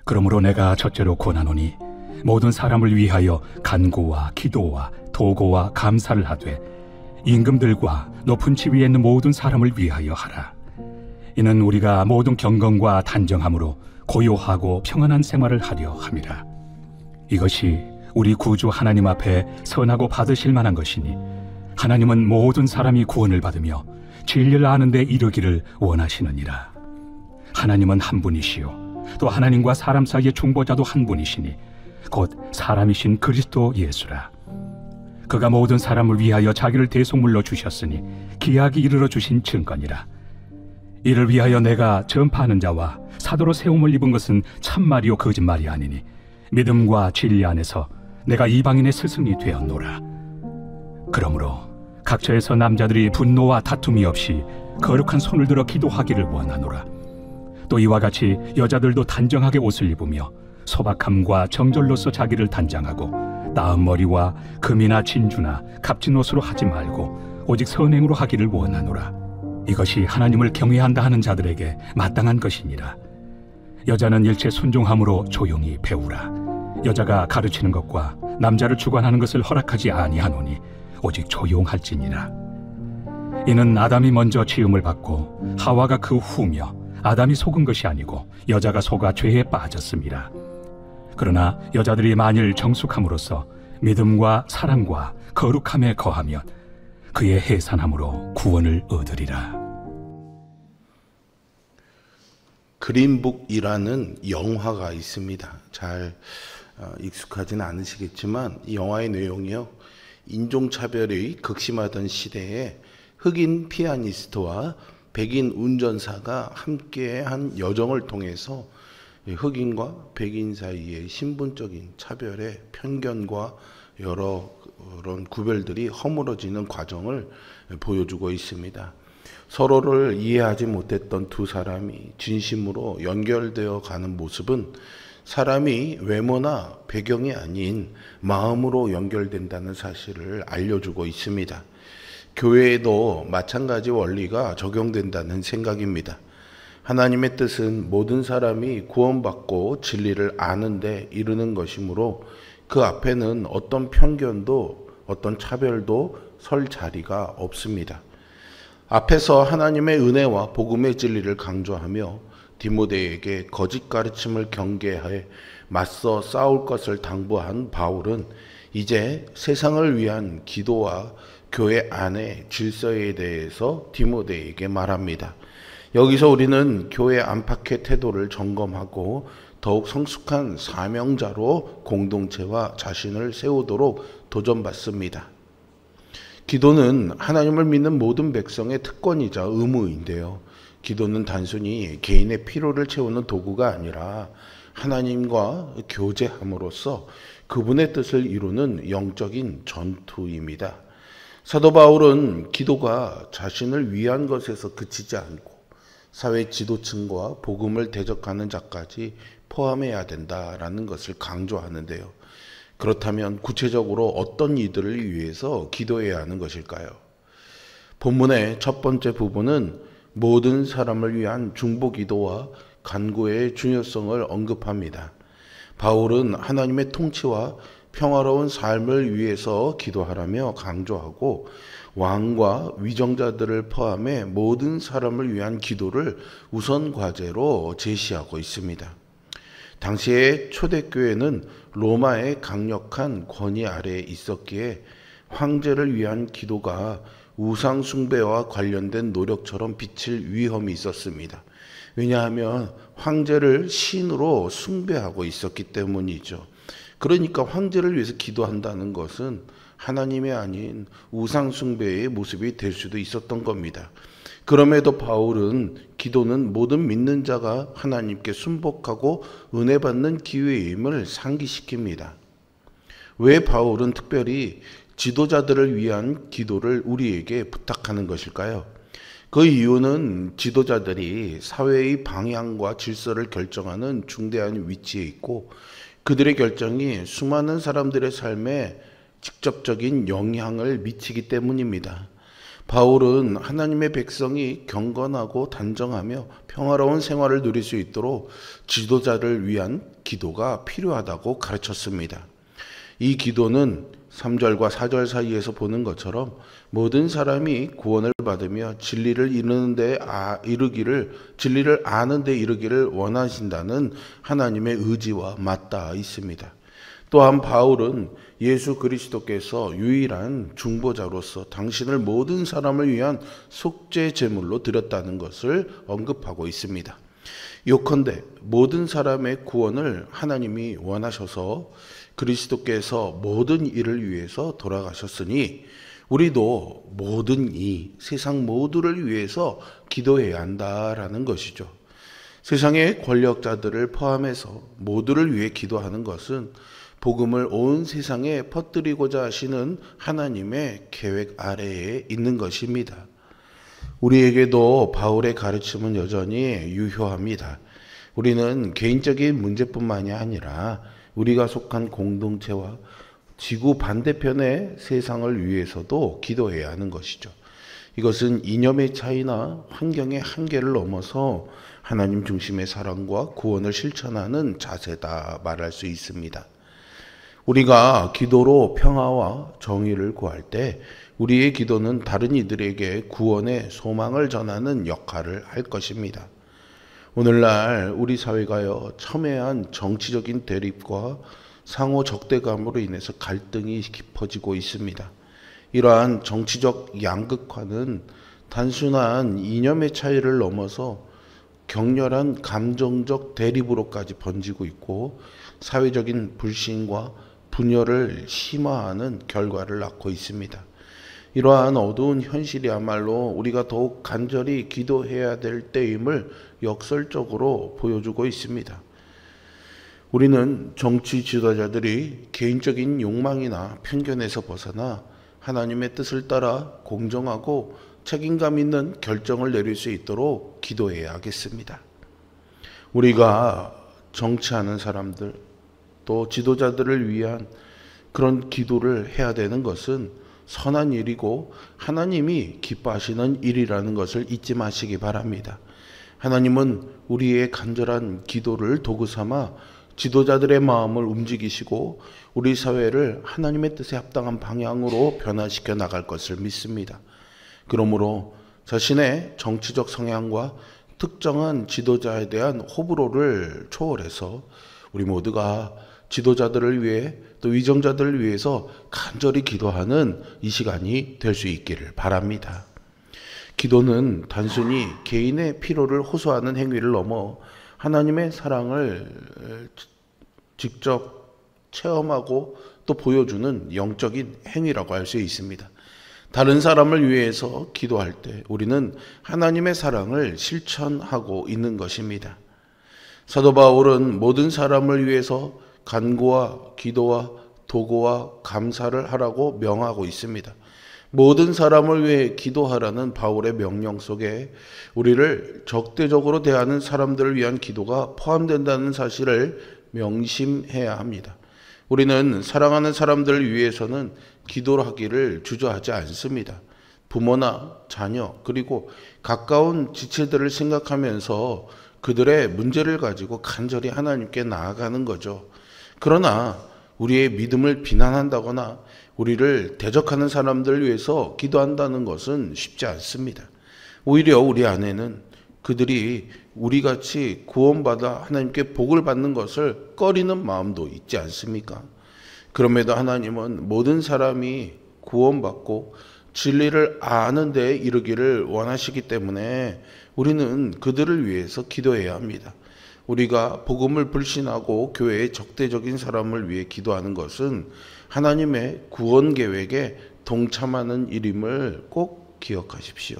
그러므로 내가 첫째로 권하노니 모든 사람을 위하여 간구와 기도와 도고와 감사를 하되 임금들과 높은 지위에 있는 모든 사람을 위하여 하라. 이는 우리가 모든 경건과 단정함으로 고요하고 평안한 생활을 하려 함이라. 이것이 우리 구주 하나님 앞에 선하고 받으실 만한 것이니 하나님은 모든 사람이 구원을 받으며 진리를 아는 데 이르기를 원하시느니라. 하나님은 한 분이시요 또 하나님과 사람 사이의 중보자도 한 분이시니 곧 사람이신 그리스도 예수라. 그가 모든 사람을 위하여 자기를 대속물로 주셨으니 기약이 이르러 주신 증거니라. 이를 위하여 내가 전파하는 자와 사도로 세움을 입은 것은 참말이요 거짓말이 아니니 믿음과 진리 안에서 내가 이방인의 스승이 되었노라. 그러므로 각처에서 남자들이 분노와 다툼이 없이 거룩한 손을 들어 기도하기를 원하노라. 또 이와 같이 여자들도 단정하게 옷을 입으며 소박함과 정절로서 자기를 단장하고 나은 머리와 금이나 진주나 값진 옷으로 하지 말고 오직 선행으로 하기를 원하노라. 이것이 하나님을 경외한다 하는 자들에게 마땅한 것이니라. 여자는 일체 순종함으로 조용히 배우라. 여자가 가르치는 것과 남자를 주관하는 것을 허락하지 아니하노니 오직 조용할지니라. 이는 아담이 먼저 지음을 받고 하와가 그 후며 아담이 속은 것이 아니고 여자가 속아 죄에 빠졌습니다. 그러나 여자들이 만일 정숙함으로써 믿음과 사랑과 거룩함에 거하면 그의 해산함으로 구원을 얻으리라. 그린북이라는 영화가 있습니다. 잘 익숙하지는 않으시겠지만 이 영화의 내용이요, 인종차별이 극심하던 시대에 흑인 피아니스트와 백인 운전사가 함께한 여정을 통해서 흑인과 백인 사이의 신분적인 차별의 편견과 여러 그런 구별들이 허물어지는 과정을 보여주고 있습니다. 서로를 이해하지 못했던 두 사람이 진심으로 연결되어 가는 모습은 사람이 외모나 배경이 아닌 마음으로 연결된다는 사실을 알려주고 있습니다. 교회에도 마찬가지 원리가 적용된다는 생각입니다. 하나님의 뜻은 모든 사람이 구원받고 진리를 아는 데 이르는 것이므로 그 앞에는 어떤 편견도 어떤 차별도 설 자리가 없습니다. 앞에서 하나님의 은혜와 복음의 진리를 강조하며 디모데에게 거짓 가르침을 경계해 맞서 싸울 것을 당부한 바울은 이제 세상을 위한 기도와 교회 안의 질서에 대해서 디모데에게 말합니다. 여기서 우리는 교회 안팎의 태도를 점검하고 더욱 성숙한 사명자로 공동체와 자신을 세우도록 도전받습니다. 기도는 하나님을 믿는 모든 백성의 특권이자 의무인데요. 기도는 단순히 개인의 필요를 채우는 도구가 아니라 하나님과 교제함으로써 그분의 뜻을 이루는 영적인 전투입니다. 사도 바울은 기도가 자신을 위한 것에서 그치지 않고 사회 지도층과 복음을 대적하는 자까지 포함해야 된다라는 것을 강조하는데요. 그렇다면 구체적으로 어떤 이들을 위해서 기도해야 하는 것일까요? 본문의 첫 번째 부분은 모든 사람을 위한 중보기도와 간구의 중요성을 언급합니다. 바울은 하나님의 통치와 평화로운 삶을 위해서 기도하라며 강조하고 왕과 위정자들을 포함해 모든 사람을 위한 기도를 우선 과제로 제시하고 있습니다. 당시의 초대교회는 로마의 강력한 권위 아래에 있었기에 황제를 위한 기도가 우상 숭배와 관련된 노력처럼 비칠 위험이 있었습니다. 왜냐하면 황제를 신으로 숭배하고 있었기 때문이죠. 그러니까 황제를 위해서 기도한다는 것은 하나님이 아닌 우상 숭배의 모습이 될 수도 있었던 겁니다. 그럼에도 바울은 기도는 모든 믿는 자가 하나님께 순복하고 은혜 받는 기회임을 상기시킵니다. 왜 바울은 특별히 지도자들을 위한 기도를 우리에게 부탁하는 것일까요? 그 이유는 지도자들이 사회의 방향과 질서를 결정하는 중대한 위치에 있고 그들의 결정이 수많은 사람들의 삶에 직접적인 영향을 미치기 때문입니다. 바울은 하나님의 백성이 경건하고 단정하며 평화로운 생활을 누릴 수 있도록 지도자를 위한 기도가 필요하다고 가르쳤습니다. 이 기도는 3절과 4절 사이에서 보는 것처럼 모든 사람이 구원을 받으며 진리를 아는 데 이르기를 원하신다는 하나님의 의지와 맞닿아 있습니다. 또한 바울은 예수 그리스도께서 유일한 중보자로서 당신을 모든 사람을 위한 속죄 제물로 드렸다는 것을 언급하고 있습니다. 요컨대 모든 사람의 구원을 하나님이 원하셔서 그리스도께서 모든 일을 위해서 돌아가셨으니 우리도 모든 세상 모두를 위해서 기도해야 한다라는 것이죠. 세상의 권력자들을 포함해서 모두를 위해 기도하는 것은 복음을 온 세상에 퍼뜨리고자 하시는 하나님의 계획 아래에 있는 것입니다. 우리에게도 바울의 가르침은 여전히 유효합니다. 우리는 개인적인 문제뿐만이 아니라 우리가 속한 공동체와 지구 반대편의 세상을 위해서도 기도해야 하는 것이죠. 이것은 이념의 차이나 환경의 한계를 넘어서 하나님 중심의 사랑과 구원을 실천하는 자세다 말할 수 있습니다. 우리가 기도로 평화와 정의를 구할 때 우리의 기도는 다른 이들에게 구원의 소망을 전하는 역할을 할 것입니다. 오늘날 우리 사회가요, 첨예한 정치적인 대립과 상호 적대감으로 인해서 갈등이 깊어지고 있습니다. 이러한 정치적 양극화는 단순한 이념의 차이를 넘어서 격렬한 감정적 대립으로까지 번지고 있고 사회적인 불신과 분열을 심화하는 결과를 낳고 있습니다. 이러한 어두운 현실이야말로 우리가 더욱 간절히 기도해야 될 때임을 역설적으로 보여주고 있습니다. 우리는 정치 지도자들이 개인적인 욕망이나 편견에서 벗어나 하나님의 뜻을 따라 공정하고 책임감 있는 결정을 내릴 수 있도록 기도해야 하겠습니다. 우리가 정치하는 사람들 또 지도자들을 위한 그런 기도를 해야 되는 것은 선한 일이고 하나님이 기뻐하시는 일이라는 것을 잊지 마시기 바랍니다. 하나님은 우리의 간절한 기도를 도구 삼아 지도자들의 마음을 움직이시고 우리 사회를 하나님의 뜻에 합당한 방향으로 변화시켜 나갈 것을 믿습니다. 그러므로 자신의 정치적 성향과 특정한 지도자에 대한 호불호를 초월해서 우리 모두가 지도자들을 위해 또 위정자들을 위해서 간절히 기도하는 이 시간이 될 수 있기를 바랍니다. 기도는 단순히 개인의 필요를 호소하는 행위를 넘어 하나님의 사랑을 직접 체험하고 또 보여주는 영적인 행위라고 할 수 있습니다. 다른 사람을 위해서 기도할 때 우리는 하나님의 사랑을 실천하고 있는 것입니다. 사도 바울은 모든 사람을 위해서 간구와 기도와 도구와 감사를 하라고 명하고 있습니다. 모든 사람을 위해 기도하라는 바울의 명령 속에 우리를 적대적으로 대하는 사람들을 위한 기도가 포함된다는 사실을 명심해야 합니다. 우리는 사랑하는 사람들을 위해서는 기도를 하기를 주저하지 않습니다. 부모나 자녀 그리고 가까운 지체들을 생각하면서 그들의 문제를 가지고 간절히 하나님께 나아가는 거죠. 그러나 우리의 믿음을 비난한다거나 우리를 대적하는 사람들을 위해서 기도한다는 것은 쉽지 않습니다. 오히려 우리 안에는 그들이 우리같이 구원받아 하나님께 복을 받는 것을 꺼리는 마음도 있지 않습니까? 그럼에도 하나님은 모든 사람이 구원받고 진리를 아는 데 이르기를 원하시기 때문에 우리는 그들을 위해서 기도해야 합니다. 우리가 복음을 불신하고 교회의 적대적인 사람을 위해 기도하는 것은 하나님의 구원 계획에 동참하는 일임을 꼭 기억하십시오.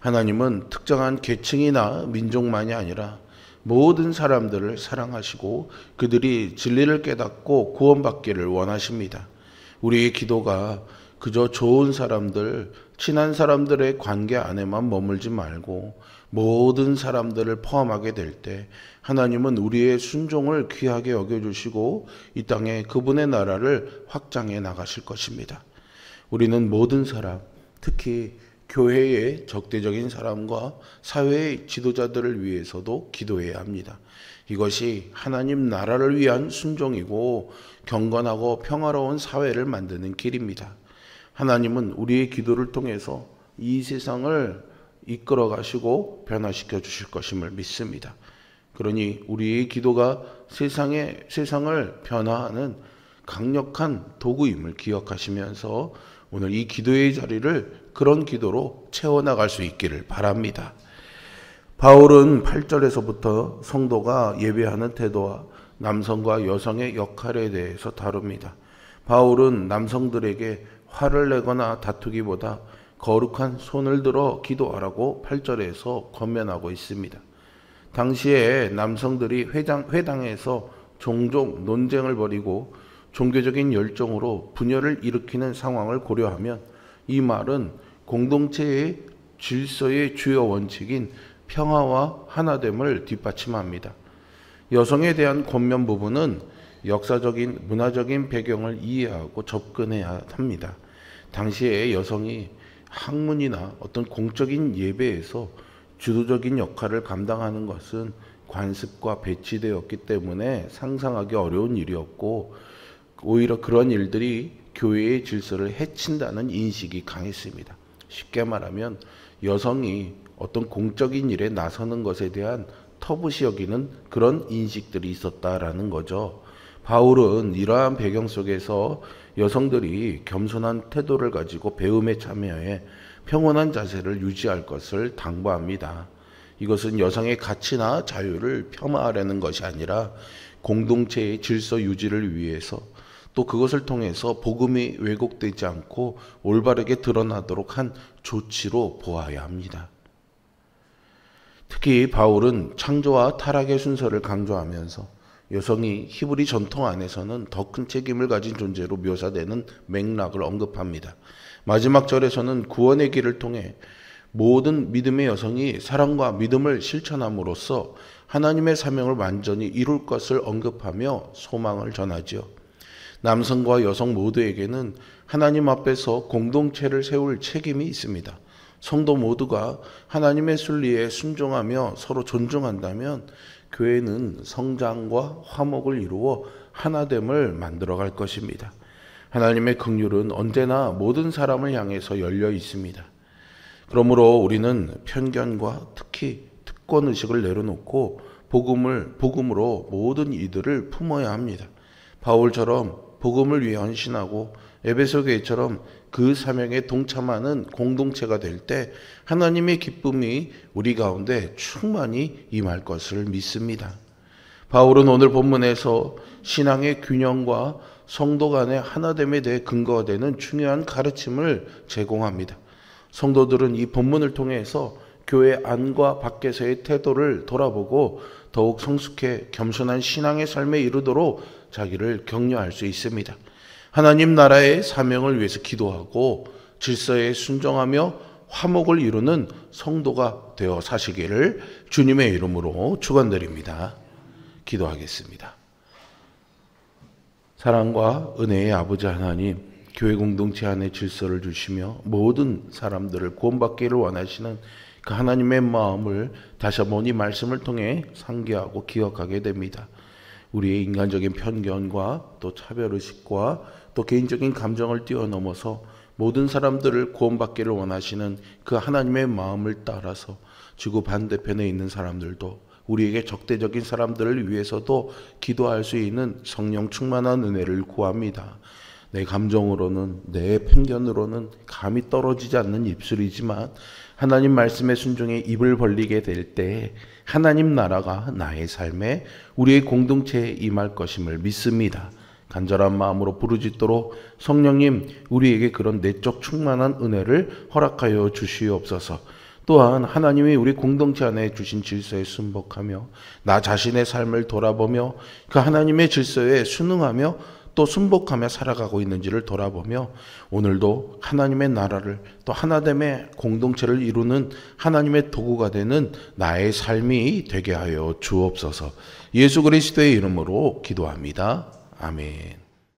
하나님은 특정한 계층이나 민족만이 아니라 모든 사람들을 사랑하시고 그들이 진리를 깨닫고 구원받기를 원하십니다. 우리의 기도가 그저 좋은 사람들, 친한 사람들의 관계 안에만 머물지 말고 모든 사람들을 포함하게 될 때 하나님은 우리의 순종을 귀하게 여겨주시고 이 땅에 그분의 나라를 확장해 나가실 것입니다. 우리는 모든 사람, 특히 교회의 적대적인 사람과 사회의 지도자들을 위해서도 기도해야 합니다. 이것이 하나님 나라를 위한 순종이고 경건하고 평화로운 사회를 만드는 길입니다. 하나님은 우리의 기도를 통해서 이 세상을 이끌어 가시고 변화시켜 주실 것임을 믿습니다. 그러니 우리의 기도가 세상을 변화하는 강력한 도구임을 기억하시면서 오늘 이 기도의 자리를 그런 기도로 채워나갈 수 있기를 바랍니다. 바울은 8절에서부터 성도가 예배하는 태도와 남성과 여성의 역할에 대해서 다룹니다. 바울은 남성들에게 화를 내거나 다투기보다 거룩한 손을 들어 기도하라고 8절에서 권면하고 있습니다. 당시에 남성들이 회당에서 종종 논쟁을 벌이고 종교적인 열정으로 분열을 일으키는 상황을 고려하면 이 말은 공동체의 질서의 주요 원칙인 평화와 하나됨을 뒷받침합니다. 여성에 대한 권면 부분은 역사적인 문화적인 배경을 이해하고 접근해야 합니다. 당시에 여성이 학문이나 어떤 공적인 예배에서 주도적인 역할을 감당하는 것은 관습과 배치되었기 때문에 상상하기 어려운 일이었고, 오히려 그런 일들이 교회의 질서를 해친다는 인식이 강했습니다. 쉽게 말하면 여성이 어떤 공적인 일에 나서는 것에 대한 터부시 여기는 그런 인식들이 있었다라는 거죠. 바울은 이러한 배경 속에서 여성들이 겸손한 태도를 가지고 배움에 참여해 평온한 자세를 유지할 것을 당부합니다. 이것은 여성의 가치나 자유를 폄하하려는 것이 아니라 공동체의 질서 유지를 위해서, 또 그것을 통해서 복음이 왜곡되지 않고 올바르게 드러나도록 한 조치로 보아야 합니다. 특히 바울은 창조와 타락의 순서를 강조하면서 여성이 히브리 전통 안에서는 더 큰 책임을 가진 존재로 묘사되는 맥락을 언급합니다. 마지막 절에서는 구원의 길을 통해 모든 믿음의 여성이 사랑과 믿음을 실천함으로써 하나님의 사명을 완전히 이룰 것을 언급하며 소망을 전하지요. 남성과 여성 모두에게는 하나님 앞에서 공동체를 세울 책임이 있습니다. 성도 모두가 하나님의 순리에 순종하며 서로 존중한다면 교회는 성장과 화목을 이루어 하나됨을 만들어갈 것입니다. 하나님의 긍휼은 언제나 모든 사람을 향해서 열려 있습니다. 그러므로 우리는 편견과 특히 특권의식을 내려놓고 복음으로 모든 이들을 품어야 합니다. 바울처럼 복음을 위해 헌신하고 에베소 교회처럼 그 사명에 동참하는 공동체가 될 때 하나님의 기쁨이 우리 가운데 충만히 임할 것을 믿습니다. 바울은 오늘 본문에서 신앙의 균형과 성도 간의 하나됨에 대해 근거가 되는 중요한 가르침을 제공합니다. 성도들은 이 본문을 통해서 교회 안과 밖에서의 태도를 돌아보고 더욱 성숙해 겸손한 신앙의 삶에 이르도록 자기를 격려할 수 있습니다. 하나님 나라의 사명을 위해서 기도하고 질서에 순종하며 화목을 이루는 성도가 되어 사시기를 주님의 이름으로 축원드립니다. 기도하겠습니다. 사랑과 은혜의 아버지 하나님, 교회 공동체 안에 질서를 주시며 모든 사람들을 구원받기를 원하시는 그 하나님의 마음을 다시 한번 이 말씀을 통해 상기하고 기억하게 됩니다. 우리의 인간적인 편견과 또 차별의식과 또 개인적인 감정을 뛰어넘어서 모든 사람들을 구원받기를 원하시는 그 하나님의 마음을 따라서 지구 반대편에 있는 사람들도, 우리에게 적대적인 사람들을 위해서도 기도할 수 있는 성령 충만한 은혜를 구합니다. 내 감정으로는, 내 편견으로는 감이 떨어지지 않는 입술이지만 하나님 말씀에 순종해 입을 벌리게 될 때 하나님 나라가 나의 삶에, 우리의 공동체에 임할 것임을 믿습니다. 간절한 마음으로 부르짖도록 성령님, 우리에게 그런 내적 충만한 은혜를 허락하여 주시옵소서. 또한 하나님이 우리 공동체 안에 주신 질서에 순복하며 나 자신의 삶을 돌아보며 그 하나님의 질서에 순응하며 또 순복하며 살아가고 있는지를 돌아보며 오늘도 하나님의 나라를, 또 하나됨의 공동체를 이루는 하나님의 도구가 되는 나의 삶이 되게 하여 주옵소서. 예수 그리스도의 이름으로 기도합니다. 아멘.